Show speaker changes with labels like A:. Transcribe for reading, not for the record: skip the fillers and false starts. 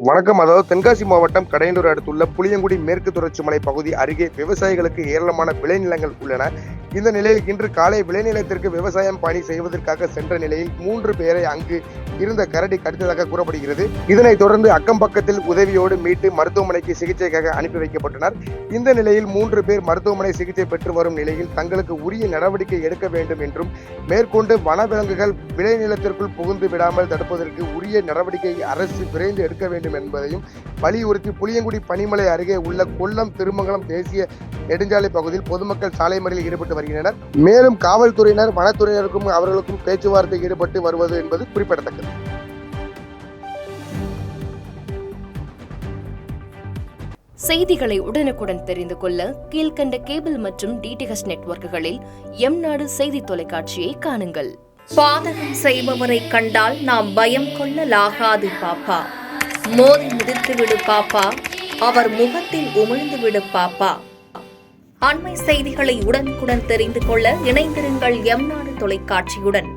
A: வணக்கம். அதாவது தென்காசி மாவட்டம் கடையனூர் அடுத்துள்ள புளியங்குடி மேற்கு தொடர்ச்சி மலை பகுதி அருகே விவசாயிகளுக்கு ஏராளமான விளைநிலங்கள் உள்ளன. இந்த நிலையில் இன்று காலை விளைநிலத்திற்கு விவசாயம் பணி செய்வதற்காக சென்ற நிலையில் 3 பேரை அங்கு இருந்த கரடி கடித்ததாக கூறப்படுகிறது. இதனைத் தொடர்ந்து அக்கம் பக்கத்தில் உதவியோடு மீட்டு மருத்துவமனைக்கு சிகிச்சைக்காக அனுப்பி வைக்கப்பட்டனர். இந்த நிலையில் 3 பேர் மருத்துவமனை சிகிச்சை பெற்று வரும் நிலையில் தங்களுக்கு உரிய நடவடிக்கை எடுக்க வேண்டும் என்றும் மேற்கொண்டு வனவிலங்குகள் விளைநிலத்திற்குள் புகுந்து விடாமல் தடுப்பதற்கு உரிய நடவடிக்கை அரசு விரைந்து எடுக்க வேண்டும் என்பதையும் வலியுறுத்தி புளியங்குடி பனிமலை அருகே உள்ள கொல்லம் திருமங்கலம் தேசிய நெடுஞ்சாலை பகுதியில் பொதுமக்கள் சாலை மறியலில் ஈடுபட்டு வருகின்றனர். மேலும் காவல்துறையினர் வனத்துறையினருக்கும் அவர்களுக்கும் பேச்சுவார்த்தை ஈடுபட்டு வருவது என்பது குறிப்பிடத்தக்கது.
B: செய்திகளை உடனுக்குடன் தெரிந்து கொள்ள கீழ்கண்ட கேபிள் மற்றும் டிடிஎச் நெட்வொர்க்குகளில் எம்நாடு செய்தி தொலைக்காட்சியை காணுங்கள்.
C: பாதகம் செய்பவரை கண்டால் நாம் பயம் கொள்ளலாகாது பாப்பா. மோதி மிதித்துவிடு பாப்பா, அவர் முகத்தில் உமிழ்ந்துவிடு பாப்பா. அண்மை செய்திகளை உடனுக்குடன் தெரிந்து கொள்ள இணைந்திருங்கள் எம்நாடு தொலைக்காட்சியுடன்.